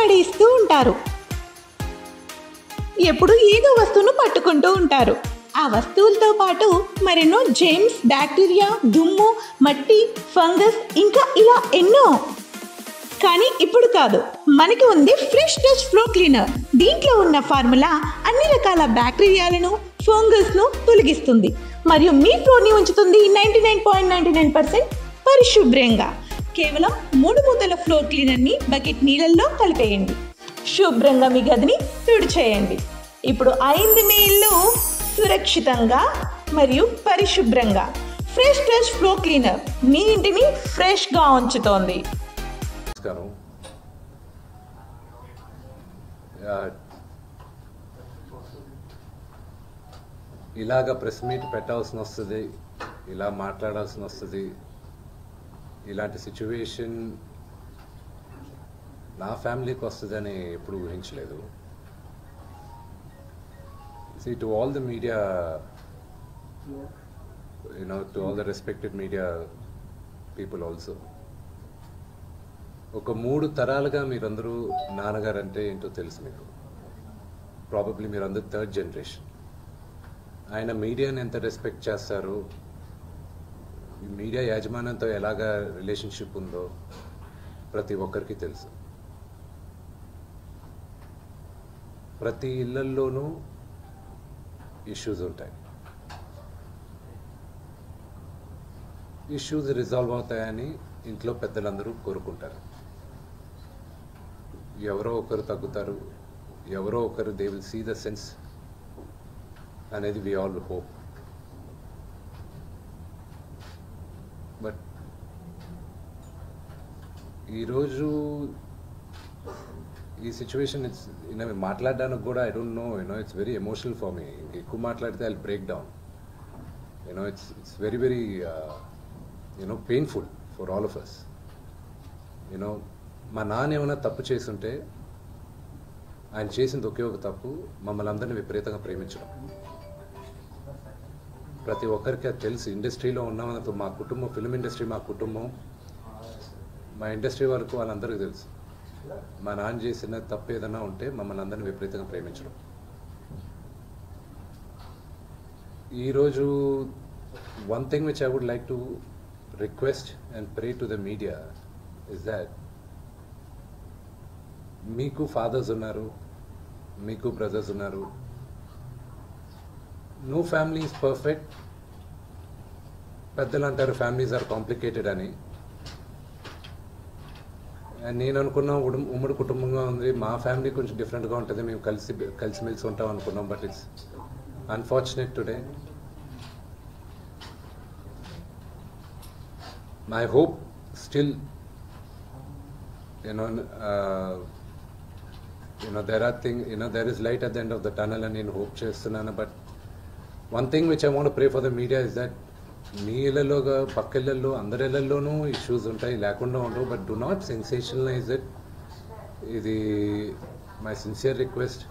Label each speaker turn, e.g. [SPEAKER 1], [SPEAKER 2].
[SPEAKER 1] పడేస్తూ ఉంటారు. ఎప్పుడు ఏదో వస్తువును పట్టుకుంటూ ఉంటారు. ఆ వస్తువులతో పాటు మరెన్నో జెమ్స్, బ్యాక్టీరియా, దుమ్ము, మట్టి, ఫంగస్, ఇంకా ఇలా ఎన్నో. కానీ ఇప్పుడు కాదు, మనకి ఉంది ఫ్రెష్ టచ్ ఫ్లోర్ క్లీనర్. దీంట్లో ఉన్న ఫార్ములా అన్ని రకాల బ్యాక్టీరియాలను, ఫంగస్ను తొలగిస్తుంది మరియు మీ ఫ్లోర్ని ఉంచుతుంది 99.99% పరిశుభ్రంగా. కేవలం 3 మూతల ఫ్లోర్ క్లీనర్ని బకెట్ నీళ్ళల్లో కలిపేయండి. శుభ్రంగా మీ గదిని తుడిచేయండి. ఇప్పుడు అయింది మీ ఇల్లు సురక్షితంగా మరియు పరిశుభ్రంగా. ఫ్రెష్ టచ్ ఫ్లోర్ క్లీనర్ మీ ఇంటిని ఫ్రెష్గా ఉంచుతోంది.
[SPEAKER 2] ఇలాగ ప్రెస్ మీట్ పెట్టాల్సిన వస్తుంది, ఇలా మాట్లాడాల్సిన వస్తుంది. ఇలాంటి సిచ్యువేషన్ నా ఫ్యామిలీకి వస్తుందని ఎప్పుడు ఊహించలేదు. See, to all the media, to all the respected media people also, ఒక 3 తరాలుగా మీరందరూ నాన్నగారు అంటే ఏంటో తెలుసు మీకు. ప్రాబబ్లీ మీరందరూ 3rd జనరేషన్. ఆయన మీడియాని ఎంత రెస్పెక్ట్ చేస్తారో, మీడియా యాజమాన్యంతో ఎలాగా రిలేషన్షిప్ ఉందో ప్రతి ఒక్కరికి తెలుసు. ప్రతి ఇళ్లల్లోనూ ఇష్యూస్ ఉంటాయి. ఇష్యూస్ రిజాల్వ్ అవుతాయని ఇంట్లో పెద్దలందరూ కోరుకుంటారు. ఎవరో ఒకరు తగ్గుతారు, ఎవరో ఒకరు they will see the sense అనేది వి ఆల్ హోప్. బట్ ఈరోజు ఈ సిచ్యువేషన్ మాట్లాడడానికి కూడా I don't know, it's very emotional for me. ఎక్కువ మాట్లాడితే I will break down. It's very very painful for all of us. మా నాన్న ఏమైనా తప్పు చేస్తుంటే ఆయన చేసింది ఒకే ఒక తప్పు, మమ్మల్ని అందరినీ విపరీతంగా ప్రేమించడం. ప్రతి ఒక్కరికి అది తెలుసు. ఇండస్ట్రీలో ఉన్నామన్నతో మా కుటుంబం, ఫిల్మ్ ఇండస్ట్రీ మా కుటుంబం, మా ఇండస్ట్రీ వరకు వాళ్ళందరికీ తెలుసు. మా నాన్న చేసిన తప్పు ఏదైనా ఉంటే మమ్మల్ని అందరినీ విపరీతంగా ప్రేమించడం. ఈరోజు one thing which I would like to request and pray to the media is that మీకు ఫాదర్స్ ఉన్నారు, మీకు బ్రదర్స్ ఉన్నారు. No family is perfect. పెద్దలు అంటారు ఫ్యామిలీస్ ఆర్ కాంప్లికేటెడ్ అని. నేను అనుకున్నా ఉమ్మడి కుటుంబంగా ఉంది, మా ఫ్యామిలీ కొంచెం డిఫరెంట్గా ఉంటుంది, మేము కలిసిమెలిసి ఉంటాం అనుకున్నాం. But it's unfortunate today. My hope still there is light at the end of the tunnel అని నేను హోప్ చేస్తున్నాను. But one thing which I want to pray for the media is that మీ ఇళ్లలోగా పక్క ఇళ్లలో అందరి ఇళ్లలోనూ ఇష్యూస్ ఉంటాయి, లేకుండా ఉండవు. But do not sensationalise it. ఇది మై సిన్సియర్ రిక్వెస్ట్.